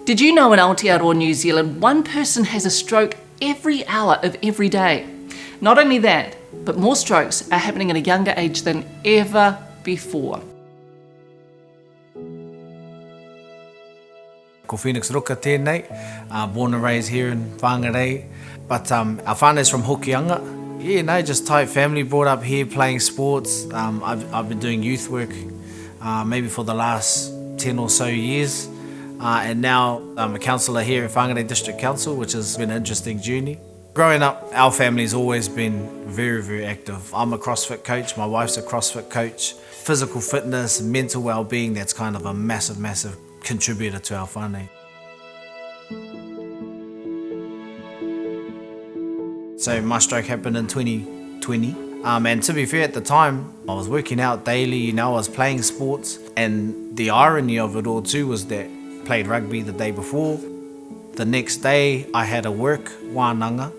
Did you know in Aotearoa, New Zealand, one person has a stroke every hour of every day? Not only that, but more strokes are happening at a younger age than ever before. Ko Phoenix Ruka tēnei, born and raised here in Whangarei, but our whānau's from Hokianga. Yeah, no, just tight family, brought up here playing sports. I've been doing youth work maybe for the last 10 or so years, and now I'm a councillor here at Whangarei District Council, which has been an interesting journey. Growing up, our family's always been very, very active. I'm a CrossFit coach, my wife's a CrossFit coach. Physical fitness, mental well-being, that's kind of a massive, massive contributor to our whānau. So my stroke happened in 2020. And to be fair, at the time, I was working out daily, I was playing sports. And the irony of it all too was that I played rugby the day before. The next day, I had a work wānanga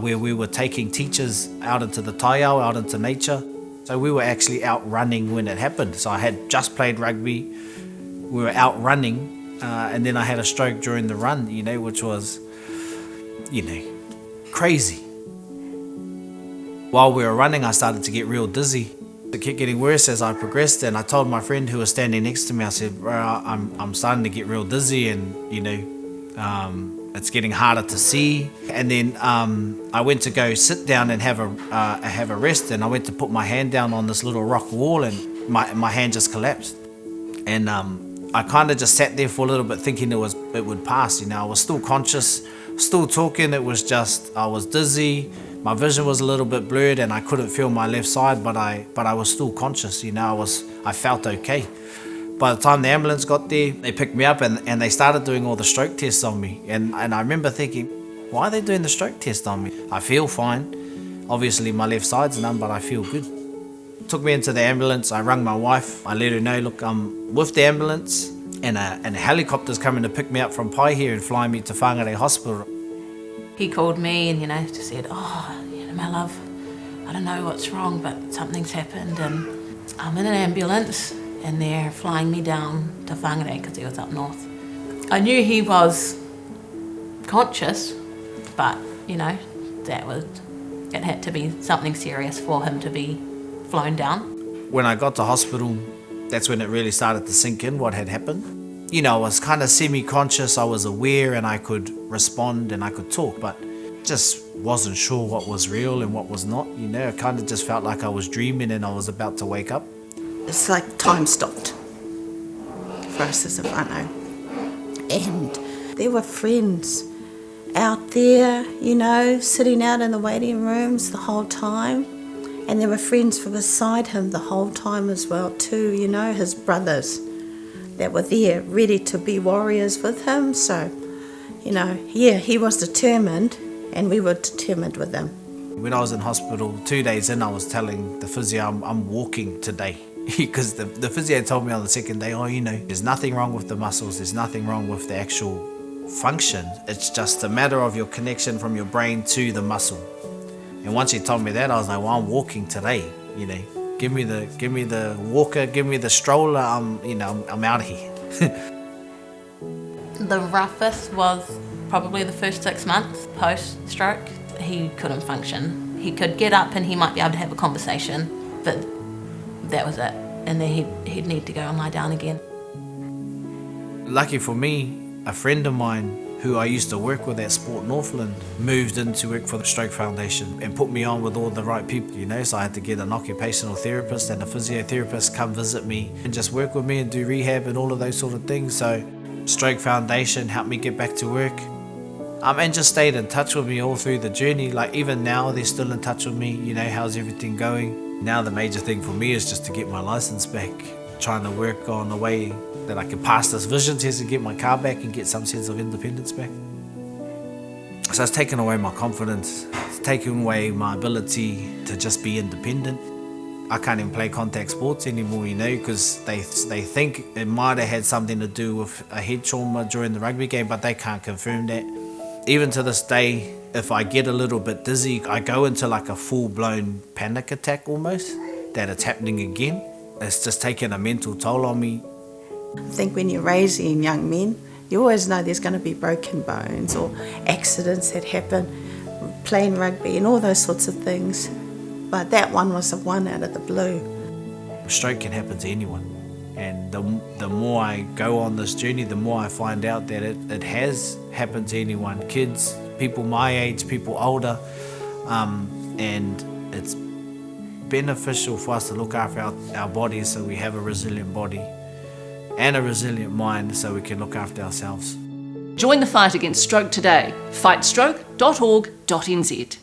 where we were taking teachers out into the taiao, out into nature. So we were actually out running when it happened. So I had just played rugby, we were out running, and then I had a stroke during the run, which was, crazy. While we were running, I started to get real dizzy. It kept getting worse as I progressed, and I told my friend who was standing next to me, I said, bro, I'm starting to get real dizzy, and it's getting harder to see. And then I went to go sit down and have a rest, and I went to put my hand down on this little rock wall, and my hand just collapsed. And I kind of just sat there for a little bit thinking it would pass. I was still conscious, still talking. It was just, I was dizzy. My vision was a little bit blurred and I couldn't feel my left side, but I was still conscious. I felt okay. By the time the ambulance got there, they picked me up and they started doing all the stroke tests on me. And I remember thinking, why are they doing the stroke test on me? I feel fine. Obviously my left side's numb, but I feel good. Took me into the ambulance. I rang my wife. I let her know, look, I'm with the ambulance and a helicopter's coming to pick me up from Pai here and fly me to Whangarei Hospital. He called me and, just said, my love, I don't know what's wrong, but something's happened and I'm in an ambulance and they're flying me down to Whangarei because he was up north. I knew he was conscious, but, it had to be something serious for him to be flown down. When I got to hospital, that's when it really started to sink in what had happened. I was kind of semi-conscious, I was aware and I could respond and I could talk, but just wasn't sure what was real and what was not. I kind of just felt like I was dreaming and I was about to wake up. It's like time stopped for us as a whānau. And there were friends out there, sitting out in the waiting rooms the whole time. And there were friends from beside him the whole time as well too, his brothers that were there ready to be warriors with him. So, he was determined and we were determined with him. When I was in hospital, 2 days in, I was telling the physio I'm walking today because the physio told me on the second day, there's nothing wrong with the muscles, there's nothing wrong with the actual function. It's just a matter of your connection from your brain to the muscle. And once he told me that, I was like, well, I'm walking today, Give me the walker, give me the stroller, I'm out of here. The roughest was probably the first 6 months post-stroke. He couldn't function. He could get up and he might be able to have a conversation, but that was it. And then he'd need to go and lie down again. Lucky for me, a friend of mine who I used to work with at Sport Northland moved into work for the Stroke Foundation and put me on with all the right people, so I had to get an occupational therapist and a physiotherapist come visit me and just work with me and do rehab and all of those sort of things. So Stroke Foundation helped me get back to work and just stayed in touch with me all through the journey. Like even now they're still in touch with me, how's everything going? Now the major thing for me is just to get my license back, trying to work on a way that I can pass this vision test and get my car back and get some sense of independence back. So it's taken away my confidence, it's taken away my ability to just be independent. I can't even play contact sports anymore, because they think it might have had something to do with a head trauma during the rugby game, but they can't confirm that. Even to this day, if I get a little bit dizzy, I go into like a full-blown panic attack almost, that it's happening again. It's just taken a mental toll on me. I think when you're raising young men, You always know there's going to be broken bones or accidents that happen, playing rugby and all those sorts of things. But that one was the one out of the blue. A stroke can happen to anyone. And the more I go on this journey, the more I find out that it has happened to anyone. Kids, people my age, people older. And it's beneficial for us to look after our bodies so we have a resilient body and a resilient mind so we can look after ourselves. Join the fight against stroke today. Fightstroke.org.nz